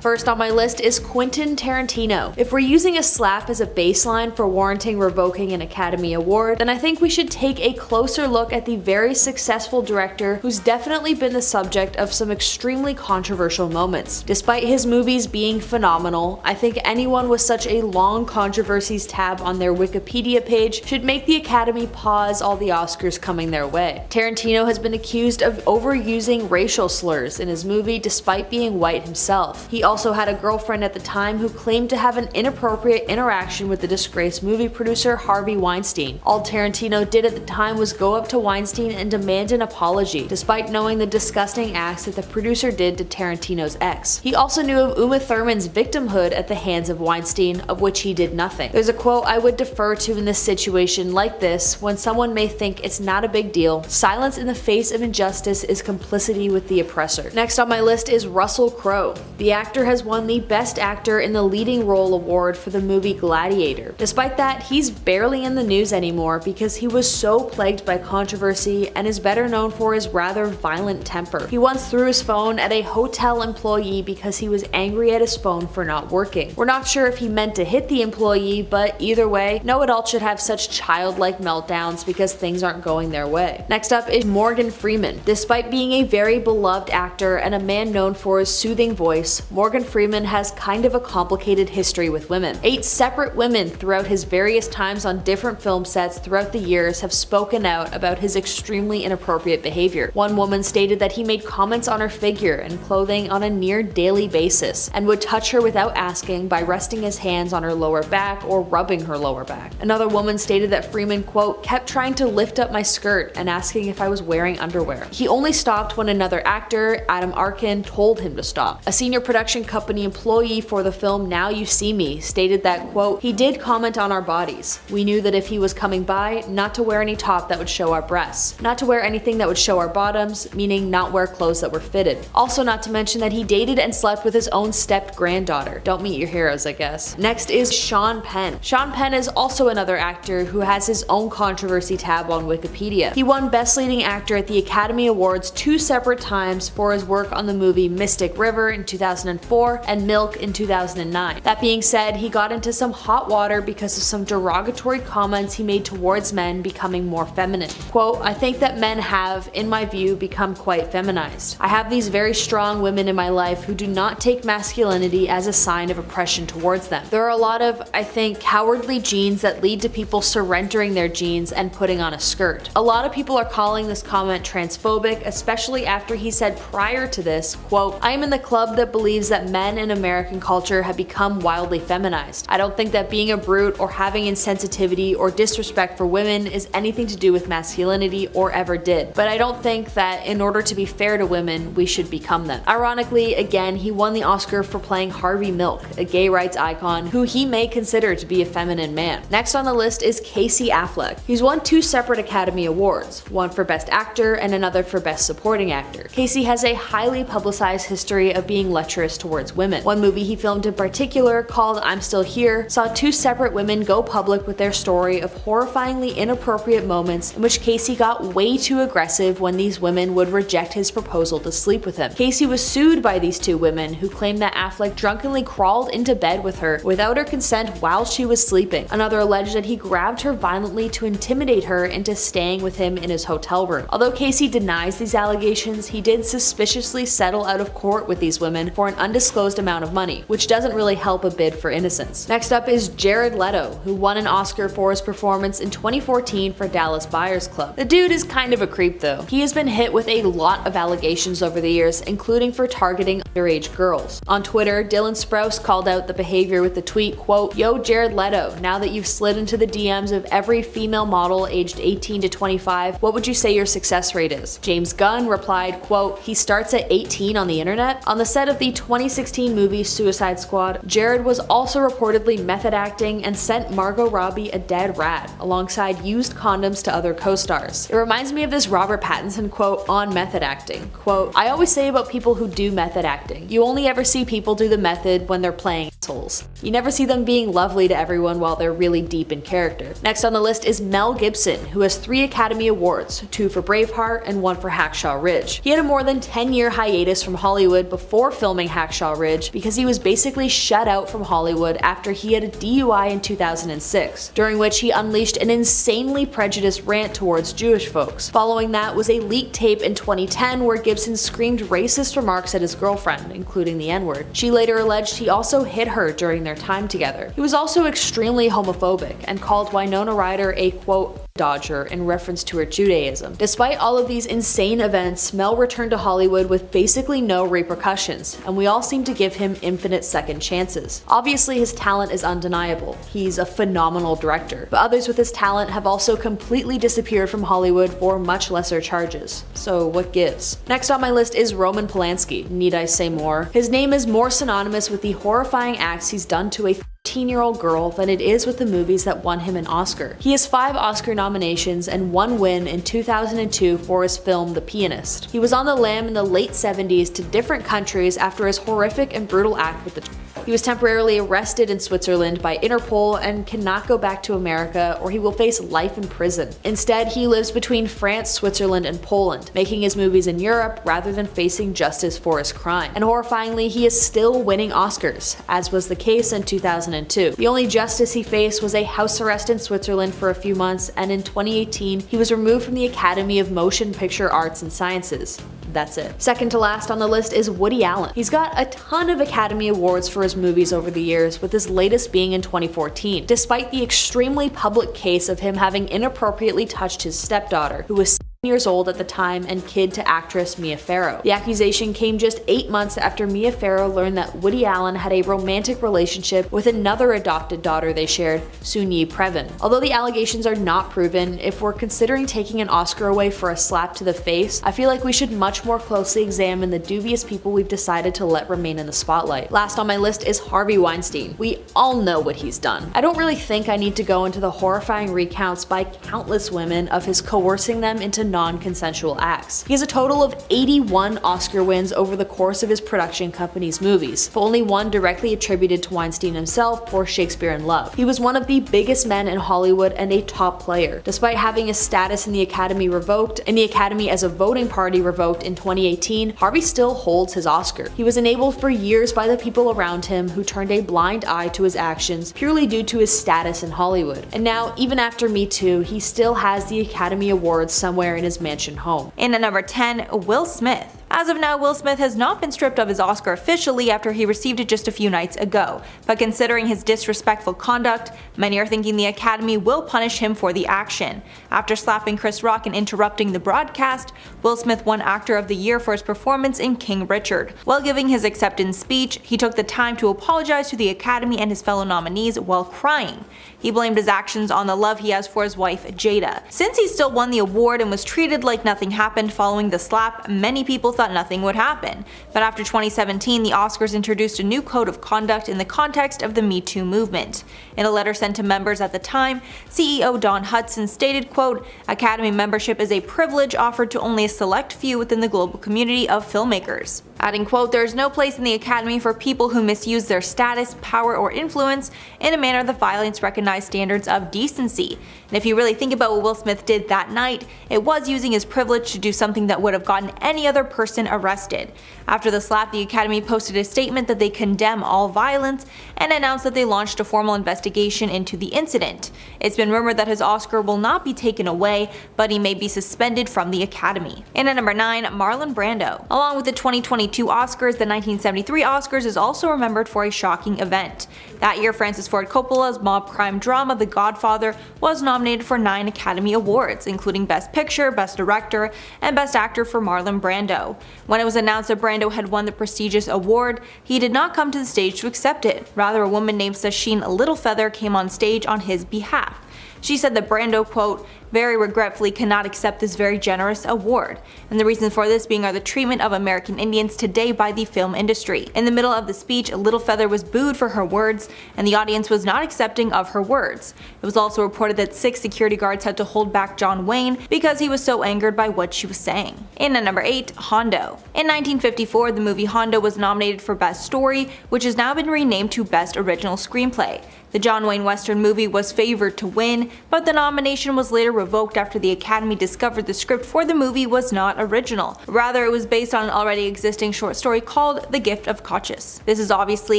First on my list is Quentin Tarantino. If we're using a slap as a baseline for warranting revoking an Academy Award, then I think we should take a closer look at the very successful director who's definitely been the subject of some extremely controversial moments. Despite his movies being phenomenal, I think anyone with such a long controversies tab on their Wikipedia page should make the Academy pause all the Oscars coming their way. Tarantino has been accused of overusing racial slurs in his movie despite being white himself. He also had a girlfriend at the time who claimed to have an inappropriate interaction with the disgraced movie producer Harvey Weinstein. All Tarantino did at the time was go up to Weinstein and demand an apology, despite knowing the disgusting acts that the producer did to Tarantino's ex. He also knew of Uma Thurman's victimhood at the hands of Weinstein, of which he did nothing. There's a quote I would defer to in this situation like this: when someone may think it's not a big deal, silence in the face of injustice is complicity with the oppressor. Next on my list is Russell Crowe. The actor has won the Best Actor in the Leading Role award for the movie Gladiator. Despite that, he's barely in the news anymore because he was so plagued by controversy and is better known for his rather violent temper. He once threw his phone at a hotel employee because he was angry at his phone for not working. We're not sure if he meant to hit the employee, but either way, no adult should have such childlike meltdowns because things aren't going their way. Next up is Morgan Freeman. Despite being a very beloved actor and a man known for his soothing voice, Morgan Freeman has kind of a complicated history with women. 8 separate women throughout his various times on different film sets throughout the years have spoken out about his extremely inappropriate behavior. One woman stated that he made comments on her figure and clothing on a near daily basis and would touch her without asking by resting his hands on her lower back or rubbing her lower back. Another woman stated that Freeman, quote, kept trying to lift up my skirt and asking if I was wearing underwear. He only stopped when another actor, Adam Arkin, told him to stop. A senior production company employee for the film Now You See Me stated that, quote, he did comment on our bodies. We knew that if he was coming by, not to wear any top that would show our breasts, not to wear anything that would show our bottoms, meaning not wear clothes that were fitted. Also not to mention that he dated and slept with his own step-granddaughter. Don't meet your heroes, I guess. Next is Sean Penn. Sean Penn is also another actor who has his own controversy tab on Wikipedia. He won Best Leading Actor at the Academy Awards 2 separate times for his work on the movie Mystic River in 2004 and Milk in 2009. That being said, he got into some hot water because of some derogatory comments he made towards men becoming more feminine. Quote, I think that men have, in my view, become quite feminized. I have these very strong women in my life who do not take masculinity as a sign of oppression towards them. There are a lot of, I think, cowardly genes that lead to people surrendering their genes and putting on a skirt. A lot of people are calling this comment transphobic, especially after he said prior to this, quote, I am in the club that believes that men in American culture have become wildly feminized. I don't think that being a brute or having insensitivity or disrespect for women is anything to do with masculinity or ever did. But I don't think that in order to be fair to women, we should become them. Ironically, again, he won the Oscar for playing Harvey Milk, a gay rights icon who he may consider to be a feminine man. Next on the list is Casey Affleck. He's won 2 separate Academy Awards, one for Best Actor and another for Best Supporting Actor. Casey has a highly publicized history of being lecherous towards women. One movie he filmed in particular, called I'm Still Here, saw 2 separate women go public with their story of horrifyingly inappropriate moments in which Casey got way too aggressive when these women would reject his proposal to sleep with him. Casey was sued by these 2 women who claimed that Affleck drunkenly crawled into bed with her without her consent while she was sleeping. Another alleged that he grabbed her violently to intimidate her into staying with him in his hotel room. Although Casey denies these allegations, he did suspiciously settle out of court with these women for an undisclosed amount of money, which doesn't really help a bid for innocence. Next up is Jared Leto, who won an Oscar for his performance in 2014 for Dallas Buyers Club. The dude is kind of a creep though. He has been hit with a lot of allegations over the years, including for targeting underage girls. On Twitter, Dylan Sprouse called out the behavior with the tweet, quote, Yo Jared Leto, now that you've slid into the DMs of every female model aged 18 to 25, what would you say your success rate is? James Gunn replied, quote, he starts at 18 on the internet. On the set of the 2016 movie Suicide Squad, Jared was also reportedly method acting and sent Margot Robbie a dead rat, alongside used condoms to other co-stars. It reminds me of this Robert Pattinson quote on method acting. Quote, I always say about people who do method acting, you only ever see people do the method when they're playing assholes. You never see them being lovely to everyone while they're really deep in character. Next on the list is Mel Gibson, who has 3 Academy Awards, 2 for Braveheart and 1 for Hacksaw Ridge. He had a more than 10-year hiatus from Hollywood before filming Hacksaw Hacksaw Ridge because he was basically shut out from Hollywood after he had a DUI in 2006, during which he unleashed an insanely prejudiced rant towards Jewish folks. Following that was a leaked tape in 2010 where Gibson screamed racist remarks at his girlfriend, including the N-word. She later alleged he also hit her during their time together. He was also extremely homophobic and called Winona Ryder a quote Dodger in reference to her Judaism. Despite all of these insane events, Mel returned to Hollywood with basically no repercussions, and we all seem to give him infinite second chances. Obviously, his talent is undeniable. He's a phenomenal director, but others with his talent have also completely disappeared from Hollywood for much lesser charges. So what gives? Next on my list is Roman Polanski. Need I say more? His name is more synonymous with the horrifying acts he's done to a 13-year-old girl than it is with the movies that won him an Oscar. He has 5 Oscar nominations and 1 win in 2002 for his film The Pianist. He was on the lam in the late 70s to different countries after his horrific and brutal act with the He was temporarily arrested in Switzerland by Interpol and cannot go back to America or he will face life in prison. Instead, he lives between France, Switzerland, and Poland, making his movies in Europe rather than facing justice for his crime. And horrifyingly, he is still winning Oscars, as was the case in 2002. The only justice he faced was a house arrest in Switzerland for a few months, and in 2018, he was removed from the Academy of Motion Picture Arts and Sciences. That's it. Second to last on the list is Woody Allen. He's got a ton of Academy Awards for his movies over the years, with his latest being in 2014, despite the extremely public case of him having inappropriately touched his stepdaughter, who was years old at the time and kid to actress Mia Farrow. The accusation came just 8 months after Mia Farrow learned that Woody Allen had a romantic relationship with another adopted daughter they shared, Soon-Yi Previn. Although the allegations are not proven, if we're considering taking an Oscar away for a slap to the face, I feel like we should much more closely examine the dubious people we've decided to let remain in the spotlight. Last on my list is Harvey Weinstein. We all know what he's done. I don't really think I need to go into the horrifying recounts by countless women of his coercing them into non-consensual acts. He has a total of 81 Oscar wins over the course of his production company's movies, but only 1 directly attributed to Weinstein himself for Shakespeare in Love. He was one of the biggest men in Hollywood and a top player. Despite having his status in the Academy revoked, and the Academy as a voting party revoked in 2018, Harvey still holds his Oscar. He was enabled for years by the people around him who turned a blind eye to his actions purely due to his status in Hollywood. And now, even after Me Too, he still has the Academy Awards somewhere in his mansion home. And at number 10, Will Smith. As of now, Will Smith has not been stripped of his Oscar officially after he received it just a few nights ago, but considering his disrespectful conduct, many are thinking the Academy will punish him for the action. After slapping Chris Rock and interrupting the broadcast, Will Smith won Actor of the Year for his performance in King Richard. While giving his acceptance speech, he took the time to apologize to the Academy and his fellow nominees while crying. He blamed his actions on the love he has for his wife, Jada. Since he still won the award and was treated like nothing happened following the slap, many people thought nothing would happen. But after 2017, the Oscars introduced a new code of conduct in the context of the Me Too movement. In a letter sent to members at the time, CEO Don Hudson stated, quote, "Academy membership is a privilege offered to only a select few within the global community of filmmakers." Adding, quote, "There is no place in the Academy for people who misuse their status, power, or influence in a manner that violates recognized standards of decency." And if you really think about what Will Smith did that night, it was using his privilege to do something that would have gotten any other person arrested. After the slap, the Academy posted a statement that they condemn all violence and announced that they launched a formal investigation into the incident. It's been rumored that his Oscar will not be taken away, but he may be suspended from the Academy. And at number 9, Marlon Brando. Along with the 2022 Oscars, the 1973 Oscars is also remembered for a shocking event. That year, Francis Ford Coppola's mob crime drama The Godfather was nominated for 9 Academy Awards, including Best Picture, Best Director, and Best Actor for Marlon Brando. When it was announced that Brando had won the prestigious award, he did not come to the stage to accept it. Rather, a woman named Sacheen Littlefeather came on stage on his behalf. She said that Brando, quote, "very regretfully cannot accept this very generous award," and the reason for this being are the treatment of American Indians today by the film industry. In the middle of the speech, Littlefeather was booed for her words, and the audience was not accepting of her words. It was also reported that 6 security guards had to hold back John Wayne because he was so angered by what she was saying. And at number 8, Hondo. In 1954, the movie Hondo was nominated for Best Story, which has now been renamed to Best Original Screenplay. The John Wayne Western movie was favored to win, but the nomination was later revoked after the Academy discovered the script for the movie was not original. Rather, it was based on an already existing short story called The Gift of Cauchus. This is obviously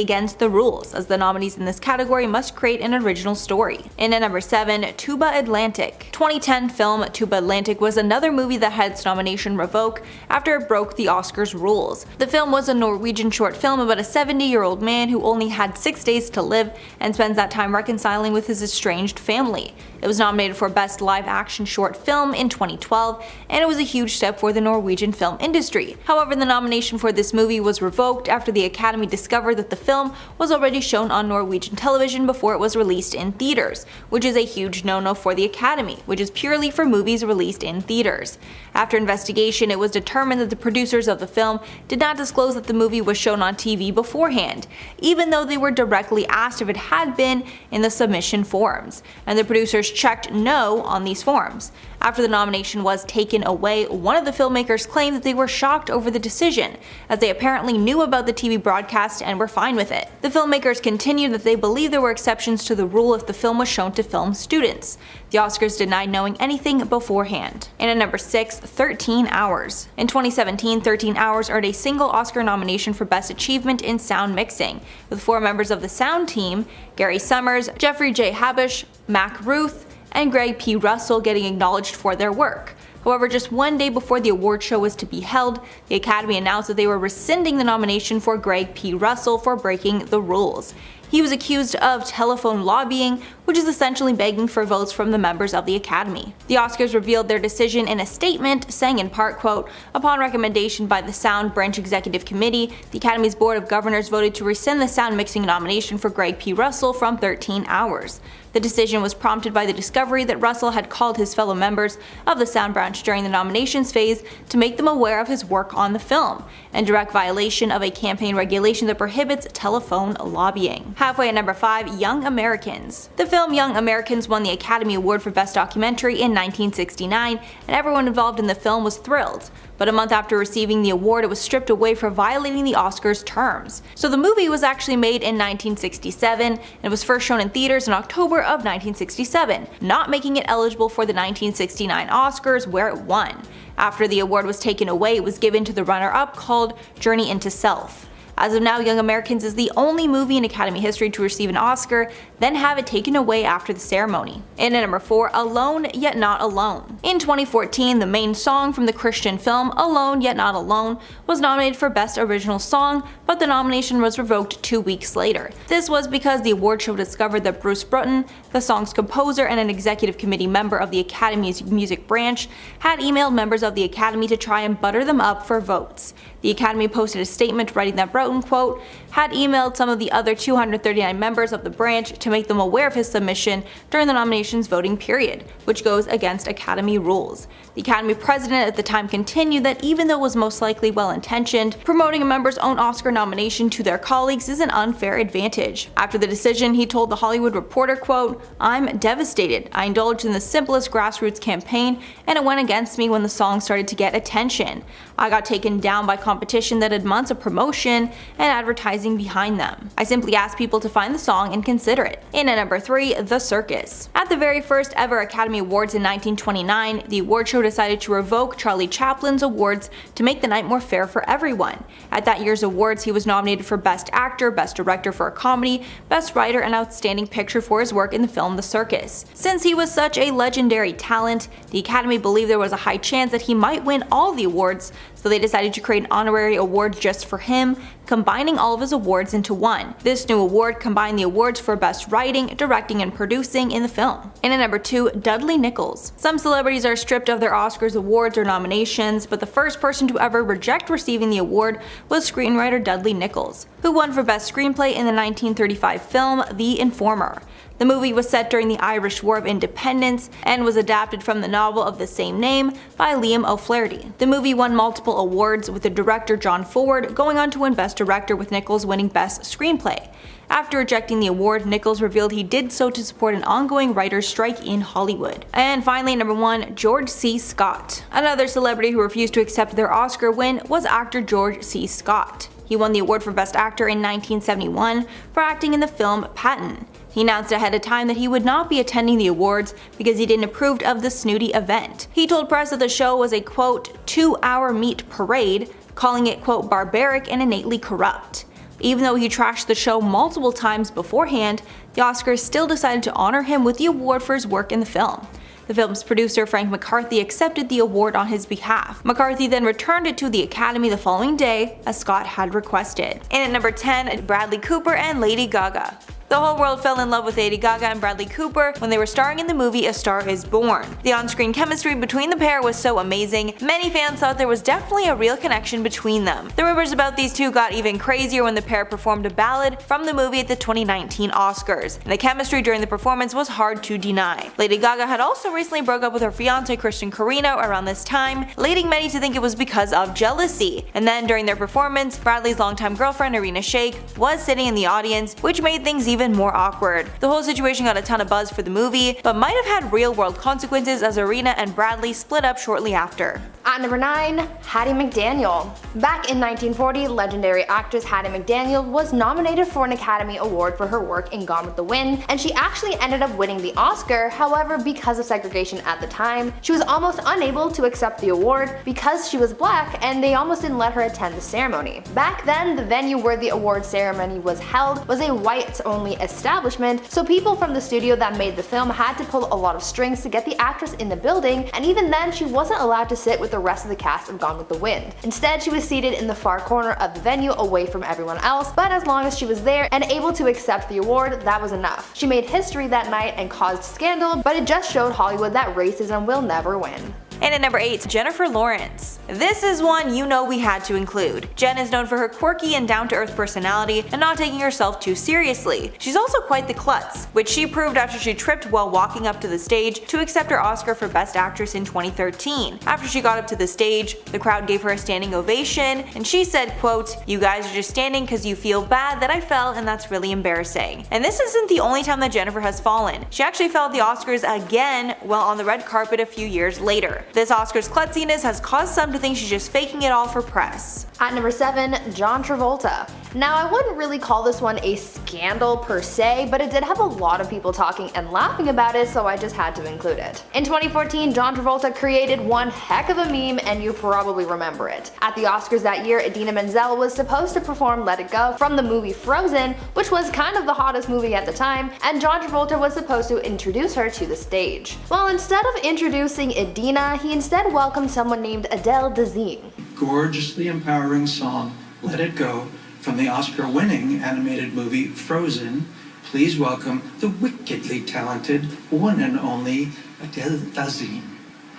against the rules, as the nominees in this category must create an original story. In at number 7, Tuba Atlantic. 2010 film Tuba Atlantic was another movie that had its nomination revoked after it broke the Oscars rules. The film was a Norwegian short film about a 70-year-old man who only had 6 days to live and spends that time reconciling with his estranged family. It was nominated for Best Live Action Short Film in 2012, and it was a huge step for the Norwegian film industry. However, the nomination for this movie was revoked after the Academy discovered that the film was already shown on Norwegian television before it was released in theaters, which is a huge no-no for the Academy, which is purely for movies released in theaters. After investigation, it was determined that the producers of the film did not disclose that the movie was shown on TV beforehand, even though they were directly asked if it had been in the submission forms, and the producers checked no on these forms. After the nomination was taken away, one of the filmmakers claimed that they were shocked over the decision, as they apparently knew about the TV broadcast and were fine with it. The filmmakers continued that they believed there were exceptions to the rule if the film was shown to film students. The Oscars denied knowing anything beforehand. And at number 6, 13 Hours. In 2017, 13 Hours earned a single Oscar nomination for Best Achievement in Sound Mixing, with 4 members of the sound team, Gary Summers, Jeffrey J. Habush, Mac Ruth, and Greg P. Russell getting acknowledged for their work. However, just one day before the award show was to be held, the Academy announced that they were rescinding the nomination for Greg P. Russell for breaking the rules. He was accused of telephone lobbying, which is essentially begging for votes from the members of the Academy. The Oscars revealed their decision in a statement, saying in part, quote, "Upon recommendation by the Sound Branch Executive Committee, the Academy's Board of Governors voted to rescind the sound mixing nomination for Greg P. Russell from 13 Hours. The decision was prompted by the discovery that Russell had called his fellow members of the Sound Branch during the nominations phase to make them aware of his work on the film, in direct violation of a campaign regulation that prohibits telephone lobbying." Halfway at number 5, Young Americans. The film Young Americans won the Academy Award for Best Documentary in 1969, and everyone involved in the film was thrilled. But a month after receiving the award, it was stripped away for violating the Oscars' terms. So the movie was actually made in 1967, and it was first shown in theaters in October of 1967, not making it eligible for the 1969 Oscars, where it won. After the award was taken away, it was given to the runner-up called Journey into Self. As of now, Young Americans is the only movie in Academy history to receive an Oscar, then have it taken away after the ceremony. And at number 4, Alone Yet Not Alone. In 2014, the main song from the Christian film Alone Yet Not Alone was nominated for Best Original Song, but the nomination was revoked 2 weeks later. This was because the award show discovered that Bruce Brutton, the song's composer and an executive committee member of the Academy's music branch, had emailed members of the Academy to try and butter them up for votes. The Academy posted a statement writing that Broughton, quote, had emailed some of the other 239 members of the branch to make them aware of his submission during the nominations voting period, which goes against Academy rules. The Academy president at the time continued that even though it was most likely well-intentioned, promoting a member's own Oscar nomination to their colleagues is an unfair advantage. After the decision, he told The Hollywood Reporter, quote, "I'm devastated. I indulged in the simplest grassroots campaign, and it went against me when the song started to get attention. I got taken down by competition that had months of promotion and advertising behind them. I simply asked people to find the song and consider it." In at number 3, The Circus. At the very first ever Academy Awards in 1929, the award show decided to revoke Charlie Chaplin's awards to make the night more fair for everyone. At that year's awards, he was nominated for Best Actor, Best Director for a Comedy, Best Writer, and Outstanding Picture for his work in the film The Circus. Since he was such a legendary talent, the Academy believed there was a high chance that he might win all the awards, so they decided to create an honorary award just for him, combining all of his awards into one. This new award combined the awards for Best Writing, Directing, and Producing in the film. And at number 2, Dudley Nichols. Some celebrities are stripped of their Oscars awards or nominations, but the first person to ever reject receiving the award was screenwriter Dudley Nichols, who won for Best Screenplay in the 1935 film The Informer. The movie was set during the Irish War of Independence and was adapted from the novel of the same name by Liam O'Flaherty. The movie won multiple awards, with the director John Ford going on to win Best Director, with Nichols winning Best Screenplay. After rejecting the award, Nichols revealed he did so to support an ongoing writer's strike in Hollywood. And finally, number 1, George C. Scott. Another celebrity who refused to accept their Oscar win was actor George C. Scott. He won the award for Best Actor in 1971 for acting in the film Penn. He announced ahead of time that he would not be attending the awards because he didn't approve of the snooty event. He told press that the show was a quote 2-hour meat parade, calling it quote barbaric and innately corrupt. Even though he trashed the show multiple times beforehand, the Oscars still decided to honor him with the award for his work in the film. The film's producer, Frank McCarthy, accepted the award on his behalf. McCarthy then returned it to the Academy the following day, as Scott had requested. And at number 10, Bradley Cooper and Lady Gaga. The whole world fell in love with Lady Gaga and Bradley Cooper when they were starring in the movie A Star Is Born. The on-screen chemistry between the pair was so amazing, many fans thought there was definitely a real connection between them. The rumors about these two got even crazier when the pair performed a ballad from the movie at the 2019 Oscars, and the chemistry during the performance was hard to deny. Lady Gaga had also recently broke up with her fiancé Christian Carino around this time, leading many to think it was because of jealousy. And then during their performance, Bradley's longtime girlfriend Irina Shayk was sitting in the audience, which made things even more awkward. The whole situation got a ton of buzz for the movie, but might have had real-world consequences as Irina and Bradley split up shortly after. At number 9, Hattie McDaniel. Back in 1940, legendary actress Hattie McDaniel was nominated for an Academy Award for her work in Gone with the Wind, and she actually ended up winning the Oscar. However, because of segregation at the time, she was almost unable to accept the award because she was black, and they almost didn't let her attend the ceremony. Back then, the venue where the award ceremony was held was a whites-only establishment, so people from the studio that made the film had to pull a lot of strings to get the actress in the building, and even then she wasn't allowed to sit with the rest of the cast of Gone with the Wind. Instead, she was seated in the far corner of the venue away from everyone else, but as long as she was there and able to accept the award, that was enough. She made history that night and caused scandal, but it just showed Hollywood that racism will never win. And at number 8, Jennifer Lawrence. This is one you know we had to include. Jen is known for her quirky and down-to-earth personality and not taking herself too seriously. She's also quite the klutz, which she proved after she tripped while walking up to the stage to accept her Oscar for Best Actress in 2013. After she got up to the stage, the crowd gave her a standing ovation, and she said, quote, "You guys are just standing because you feel bad that I fell, and that's really embarrassing." And this isn't the only time that Jennifer has fallen. She actually fell at the Oscars again while on the red carpet a few years later. This Oscars klutziness has caused some to think she's just faking it all for press. At number 7, John Travolta. Now, I wouldn't really call this one a scandal per se, but it did have a lot of people talking and laughing about it, so I just had to include it. In 2014, John Travolta created one heck of a meme, and you probably remember it. At the Oscars that year, Idina Menzel was supposed to perform Let It Go from the movie Frozen, which was kind of the hottest movie at the time, and John Travolta was supposed to introduce her to the stage. Well, instead of introducing Idina, he instead welcomed someone named Adele Dazeem. Gorgeously empowering song, Let It Go, from the Oscar-winning animated movie Frozen. Please welcome the wickedly talented one and only Adele Dazeem.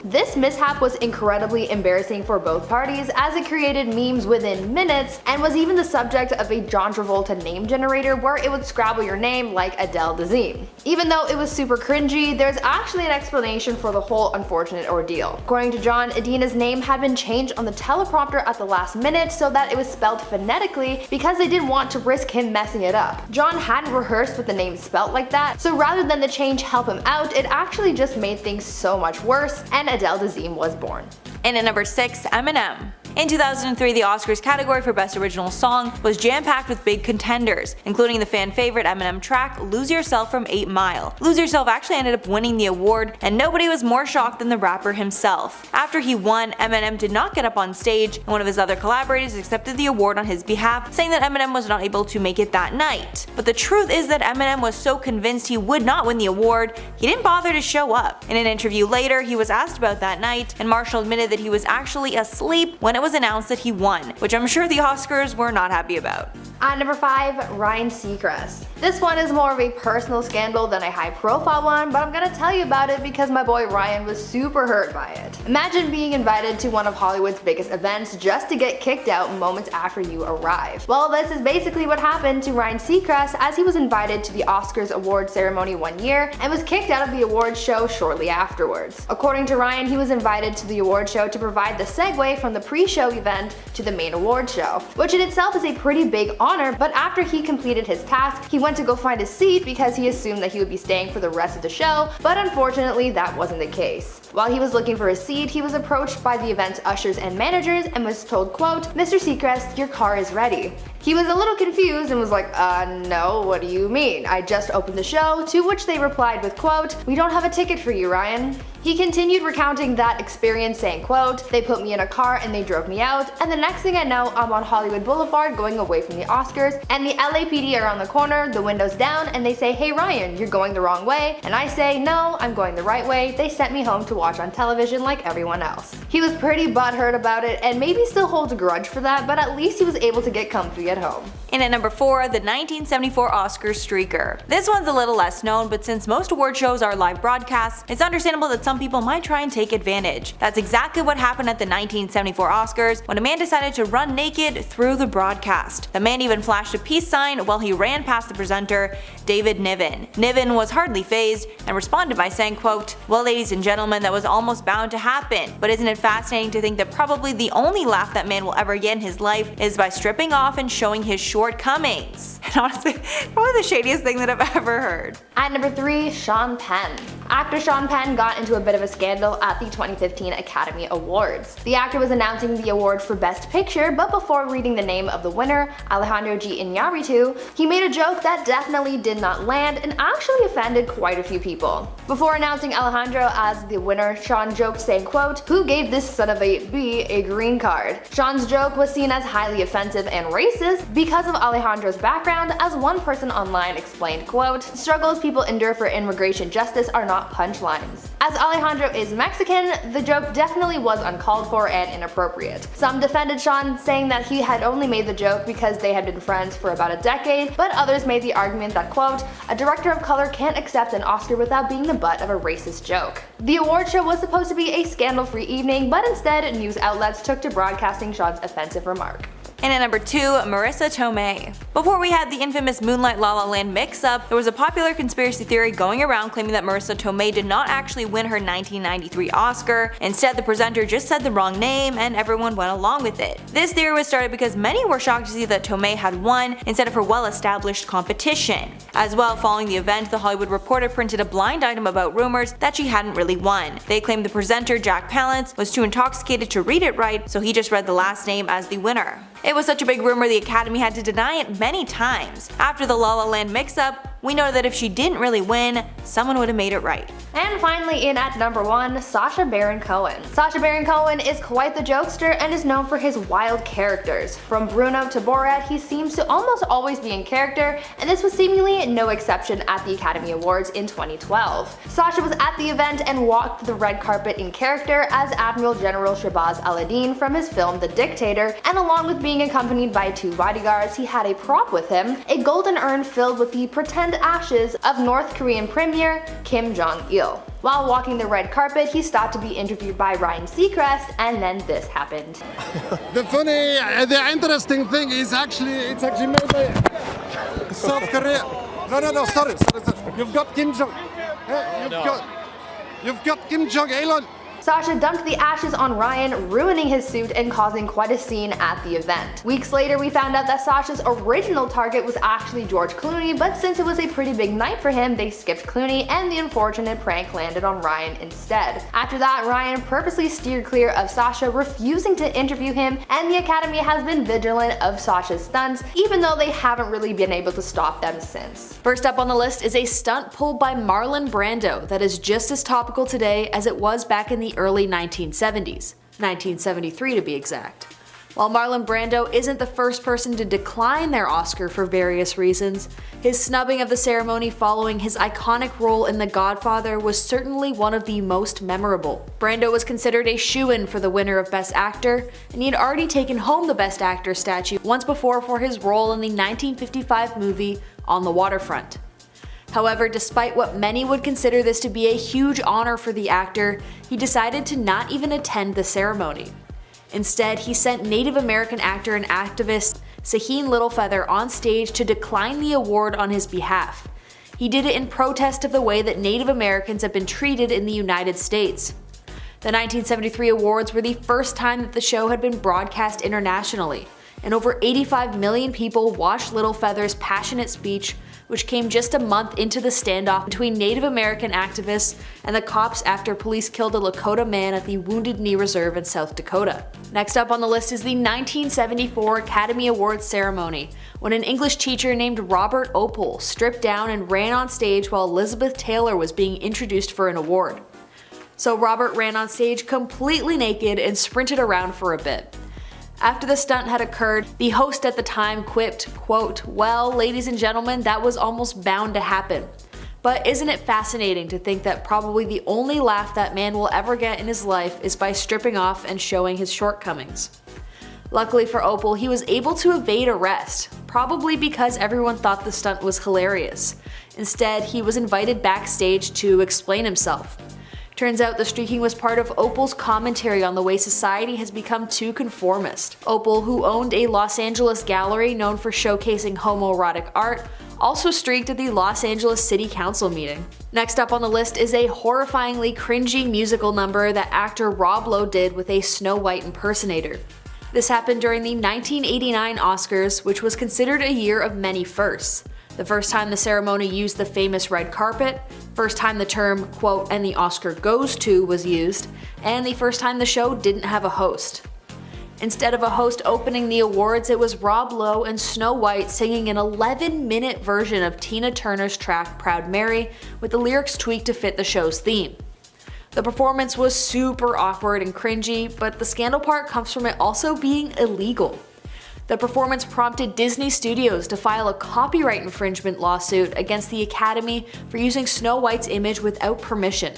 This mishap was incredibly embarrassing for both parties, as it created memes within minutes and was even the subject of a John Travolta name generator where it would scrabble your name like Adele Dazeem. Even though it was super cringy, there's actually an explanation for the whole unfortunate ordeal. According to John, Idina's name had been changed on the teleprompter at the last minute so that it was spelled phonetically because they didn't want to risk him messing it up. John hadn't rehearsed with the name spelt like that, so rather than the change help him out, it actually just made things so much worse, and Adele Dazeem was born. And at number 6, Eminem. In 2003, the Oscars category for Best Original Song was jam-packed with big contenders, including the fan favorite Eminem track Lose Yourself from 8 Mile. Lose Yourself actually ended up winning the award, and nobody was more shocked than the rapper himself. After he won, Eminem did not get up on stage, and one of his other collaborators accepted the award on his behalf, saying that Eminem was not able to make it that night. But the truth is that Eminem was so convinced he would not win the award, he didn't bother to show up. In an interview later, he was asked about that night, and Marshall admitted that he was actually asleep when it was announced that he won, which I'm sure the Oscars were not happy about. At number 5, Ryan Seacrest. This one is more of a personal scandal than a high profile one, but I'm gonna tell you about it because my boy Ryan was super hurt by it. Imagine being invited to one of Hollywood's biggest events just to get kicked out moments after you arrive. Well, this is basically what happened to Ryan Seacrest, as he was invited to the Oscars award ceremony one year and was kicked out of the awards show shortly afterwards. According to Ryan, he was invited to the award show to provide the segue from the pre-show event to the main award show, which in itself is a pretty big honor honor, but after he completed his task, he went to go find his seat because he assumed that he would be staying for the rest of the show, but unfortunately that wasn't the case. While he was looking for his seat, he was approached by the event's ushers and managers and was told, quote, "Mr. Seacrest, your car is ready." He was a little confused and was like, no, what do you mean? I just opened the show," to which they replied with, quote, "We don't have a ticket for you, Ryan." He continued recounting that experience, saying, quote, "They put me in a car and they drove me out, and the next thing I know, I'm on Hollywood Boulevard going away from the Oscars, and the LAPD are on the corner, the windows down, and they say, 'Hey Ryan, you're going the wrong way,' and I say, 'No, I'm going the right way.' They sent me home to watch on television like everyone else." He was pretty butthurt about it and maybe still holds a grudge for that, but at least he was able to get comfy at home. And at number 4, the 1974 Oscar streaker. This one's a little less known, but since most award shows are live broadcasts, it's understandable that some people might try and take advantage. That's exactly what happened at the 1974 Oscars when a man decided to run naked through the broadcast. The man even flashed a peace sign while he ran past the presenter, David Niven. Niven was hardly fazed and responded by saying, quote, "Well, ladies and gentlemen, that was almost bound to happen, but isn't it fascinating to think that probably the only laugh that man will ever get in his life is by stripping off and showing his shortcomings." And honestly, probably the shadiest thing that I've ever heard. At number 3, Sean Penn. Actor Sean Penn got into a bit of a scandal at the 2015 Academy Awards. The actor was announcing the award for Best Picture, but before reading the name of the winner, Alejandro G. Iñárritu, he made a joke that definitely did not land and actually offended quite a few people. Before announcing Alejandro as the winner, Sean joked, saying, quote, "Who gave this son of a b a green card?" Sean's joke was seen as highly offensive and racist because of Alejandro's background, as one person online explained, quote, "Struggles people endure for immigration justice are not punchlines." As Alejandro is Mexican, the joke definitely was uncalled for and inappropriate. Some defended Sean, saying that he had only made the joke because they had been friends for about a decade, but others made the argument that, quote, "A director of color can't accept an Oscar without being the butt of a racist joke." The award show was supposed to be a scandal-free evening, but instead news outlets took to broadcasting Sean's offensive remark. And at number 2, Marissa Tomei. Before we had the infamous Moonlight La La Land mix-up, there was a popular conspiracy theory going around claiming that Marissa Tomei did not actually win her 1993 Oscar. Instead, the presenter just said the wrong name and everyone went along with it. This theory was started because many were shocked to see that Tomei had won instead of her well-established competition. As well, following the event, The Hollywood Reporter printed a blind item about rumors that she hadn't really won. They claimed the presenter, Jack Palance, was too intoxicated to read it right, so he just read the last name as the winner. It was such a big rumor the Academy had to deny it many times. After the La La Land mix-up, we know that if she didn't really win, someone would have made it right. And finally, in at number 1, Sacha Baron Cohen. Sacha Baron Cohen is quite the jokester and is known for his wild characters. From Bruno to Borat, he seems to almost always be in character, and this was seemingly no exception at the Academy Awards in 2012. Sacha was at the event and walked the red carpet in character as Admiral General Shahbaz Al-Addin from his film The Dictator, and along with being accompanied by 2 bodyguards, he had a prop with him, a golden urn filled with the pretend ashes of North Korean Premier Kim Jong-il. While walking the red carpet, he stopped to be interviewed by Ryan Seacrest, and then this happened. The interesting thing is it's actually made by South Korea. No, sorry. You've got Kim Jong. You've got Kim Jong-il. Sacha dumped the ashes on Ryan, ruining his suit and causing quite a scene at the event. Weeks later, we found out that Sacha's original target was actually George Clooney, but since it was a pretty big night for him, they skipped Clooney and the unfortunate prank landed on Ryan instead. After that, Ryan purposely steered clear of Sacha, refusing to interview him, and the Academy has been vigilant of Sacha's stunts, even though they haven't really been able to stop them since. First up on the list is a stunt pulled by Marlon Brando that is just as topical today as it was back in the early 1970s, 1973 to be exact. While Marlon Brando isn't the first person to decline their Oscar for various reasons, his snubbing of the ceremony following his iconic role in The Godfather was certainly one of the most memorable. Brando was considered a shoo-in for the winner of Best Actor, and he had already taken home the Best Actor statue once before for his role in the 1955 movie On the Waterfront. However, despite what many would consider this to be a huge honor for the actor, he decided to not even attend the ceremony. Instead, he sent Native American actor and activist Sahin Littlefeather on stage to decline the award on his behalf. He did it in protest of the way that Native Americans have been treated in the United States. The 1973 awards were the first time that the show had been broadcast internationally. and over 85 million people watched Little Feather's passionate speech, which came just a month into the standoff between Native American activists and the cops after police killed a Lakota man at the Wounded Knee Reserve in South Dakota. Next up on the list is the 1974 Academy Awards ceremony, when an English teacher named Robert Opel stripped down and ran on stage while Elizabeth Taylor was being introduced for an award. So Robert ran on stage completely naked and sprinted around for a bit. After the stunt had occurred, the host at the time quipped, quote, "Well, ladies and gentlemen, that was almost bound to happen." But isn't it fascinating to think that probably the only laugh that man will ever get in his life is by stripping off and showing his shortcomings? Luckily for Opel, he was able to evade arrest, probably because everyone thought the stunt was hilarious. Instead, he was invited backstage to explain himself. Turns out the streaking was part of Opel's commentary on the way society has become too conformist. Opel, who owned a Los Angeles gallery known for showcasing homoerotic art, also streaked at the Los Angeles City Council meeting. Next up on the list is a horrifyingly cringy musical number that actor Rob Lowe did with a Snow White impersonator. This happened during the 1989 Oscars, which was considered a year of many firsts. The first time the ceremony used the famous red carpet, first time the term, quote, "and the Oscar goes to" was used, and the first time the show didn't have a host. Instead of a host opening the awards, it was Rob Lowe and Snow White singing an 11-minute version of Tina Turner's track Proud Mary, with the lyrics tweaked to fit the show's theme. The performance was super awkward and cringy, but the scandal part comes from it also being illegal. The performance prompted Disney Studios to file a copyright infringement lawsuit against the Academy for using Snow White's image without permission.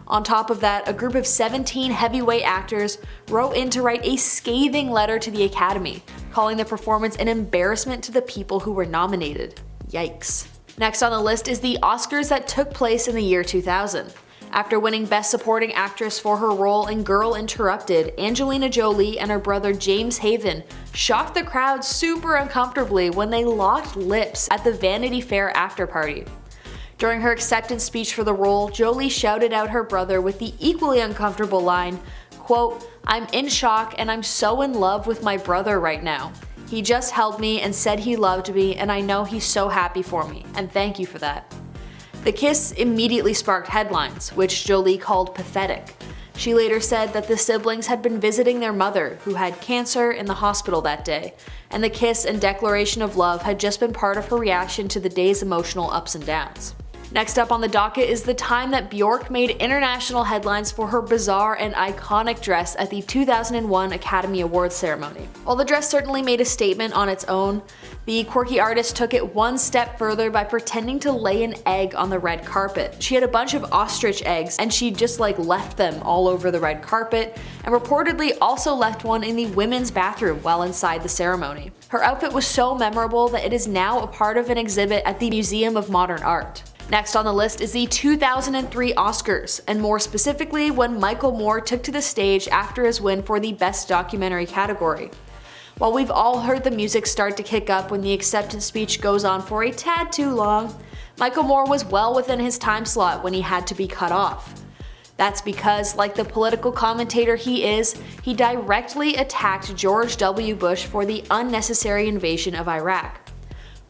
On top of that, a group of 17 heavyweight actors wrote in to write a scathing letter to the Academy, calling the performance an embarrassment to the people who were nominated. Yikes. Next on the list is the Oscars that took place in the year 2000. After winning Best Supporting Actress for her role in Girl Interrupted, Angelina Jolie and her brother James Haven shocked the crowd super uncomfortably when they locked lips at the Vanity Fair after-party. During her acceptance speech for the role, Jolie shouted out her brother with the equally uncomfortable line, quote, "I'm in shock and I'm so in love with my brother right now. He just held me and said he loved me, and I know he's so happy for me, and thank you for that." The kiss immediately sparked headlines, which Jolie called pathetic. She later said that the siblings had been visiting their mother, who had cancer, in the hospital that day, and the kiss and declaration of love had just been part of her reaction to the day's emotional ups and downs. Next up on the docket is the time that Bjork made international headlines for her bizarre and iconic dress at the 2001 Academy Awards ceremony. While the dress certainly made a statement on its own, the quirky artist took it one step further by pretending to lay an egg on the red carpet. She had a bunch of ostrich eggs and she just left them all over the red carpet, and reportedly also left one in the women's bathroom while inside the ceremony. Her outfit was so memorable that it is now a part of an exhibit at the Museum of Modern Art. Next on the list is the 2003 Oscars, and more specifically when Michael Moore took to the stage after his win for the Best Documentary category. While we've all heard the music start to kick up when the acceptance speech goes on for a tad too long, Michael Moore was well within his time slot when he had to be cut off. That's because, like the political commentator he is, he directly attacked George W. Bush for the unnecessary invasion of Iraq.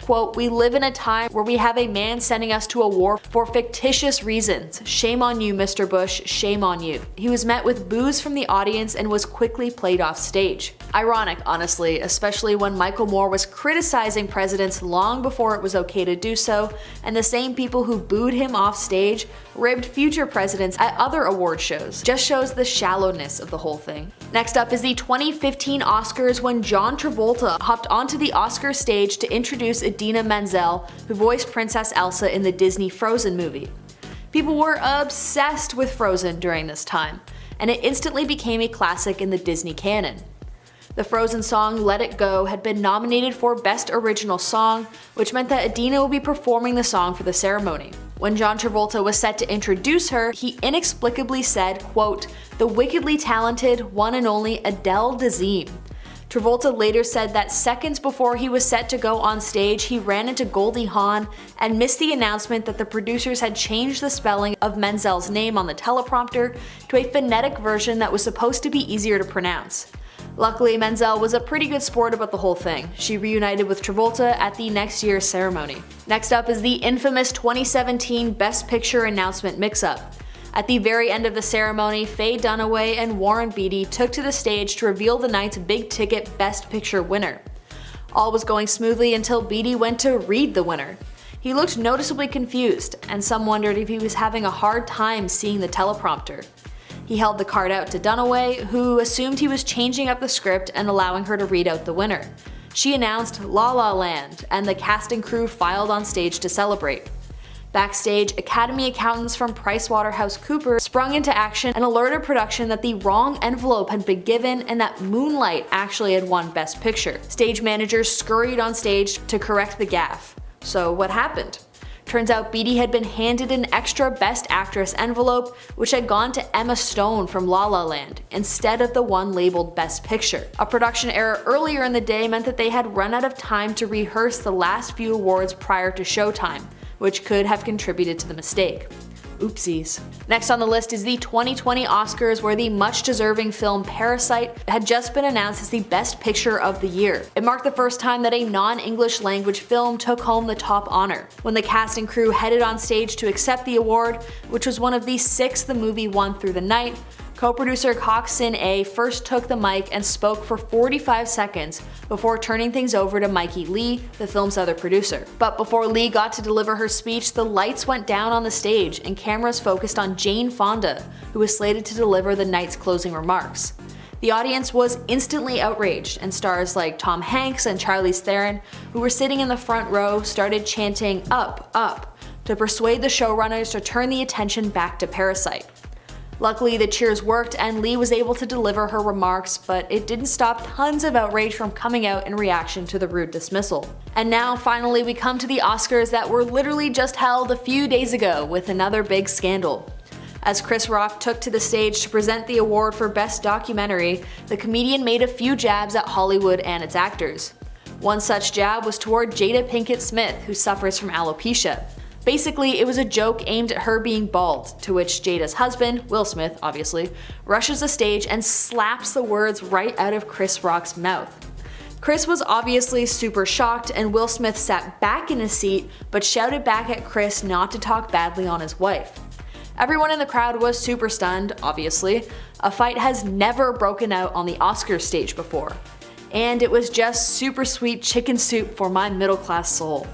Quote, "We live in a time where we have a man sending us to a war for fictitious reasons. Shame on you, Mr. Bush, shame on you." He was met with boos from the audience and was quickly played off stage. Ironic, honestly, especially when Michael Moore was criticizing presidents long before it was okay to do so, and the same people who booed him off stage ribbed future presidents at other award shows. Just shows the shallowness of the whole thing. Next up is the 2015 Oscars, when John Travolta hopped onto the Oscar stage to introduce Idina Menzel, who voiced Princess Elsa in the Disney Frozen movie. People were obsessed with Frozen during this time, and it instantly became a classic in the Disney canon. The Frozen song Let It Go had been nominated for Best Original Song, which meant that Idina would be performing the song for the ceremony. When John Travolta was set to introduce her, he inexplicably said, quote, "The wickedly talented, one and only Adele Dazeem." Travolta later said that seconds before he was set to go on stage, he ran into Goldie Hawn and missed the announcement that the producers had changed the spelling of Menzel's name on the teleprompter to a phonetic version that was supposed to be easier to pronounce. Luckily, Menzel was a pretty good sport about the whole thing. She reunited with Travolta at the next year's ceremony. Next up is the infamous 2017 Best Picture announcement mix-up. At the very end of the ceremony, Faye Dunaway and Warren Beatty took to the stage to reveal the night's big-ticket Best Picture winner. All was going smoothly until Beatty went to read the winner. He looked noticeably confused, and some wondered if he was having a hard time seeing the teleprompter. He held the card out to Dunaway, who assumed he was changing up the script and allowing her to read out the winner. She announced La La Land, and the cast and crew filed on stage to celebrate. Backstage, Academy accountants from PricewaterhouseCoopers sprung into action and alerted production that the wrong envelope had been given and that Moonlight actually had won Best Picture. Stage managers scurried on stage to correct the gaffe. So what happened? Turns out Beatty had been handed an extra Best Actress envelope, which had gone to Emma Stone from La La Land, instead of the one labeled Best Picture. A production error earlier in the day meant that they had run out of time to rehearse the last few awards prior to showtime, which could have contributed to the mistake. Oopsies. Next on the list is the 2020 Oscars, where the much-deserving film Parasite had just been announced as the Best Picture of the year. It marked the first time that a non-English language film took home the top honor. When the cast and crew headed on stage to accept the award, which was one of the 6 the movie won through the night, co-producer Kok Sin-ae first took the mic and spoke for 45 seconds before turning things over to Mikey Lee, the film's other producer. But before Lee got to deliver her speech, the lights went down on the stage and cameras focused on Jane Fonda, who was slated to deliver the night's closing remarks. The audience was instantly outraged, and stars like Tom Hanks and Charlize Theron, who were sitting in the front row, started chanting "Up, up" to persuade the showrunners to turn the attention back to Parasite. Luckily, the cheers worked and Lee was able to deliver her remarks, but it didn't stop tons of outrage from coming out in reaction to the rude dismissal. And now, finally, we come to the Oscars that were literally just held a few days ago with another big scandal. As Chris Rock took to the stage to present the award for Best Documentary, the comedian made a few jabs at Hollywood and its actors. One such jab was toward Jada Pinkett Smith, who suffers from alopecia. Basically, it was a joke aimed at her being bald, to which Jada's husband, Will Smith obviously, rushes the stage and slaps the words right out of Chris Rock's mouth. Chris was obviously super shocked, and Will Smith sat back in his seat but shouted back at Chris not to talk badly on his wife. Everyone in the crowd was super stunned, obviously. A fight has never broken out on the Oscars stage before. And it was just super sweet chicken soup for my middle-class soul.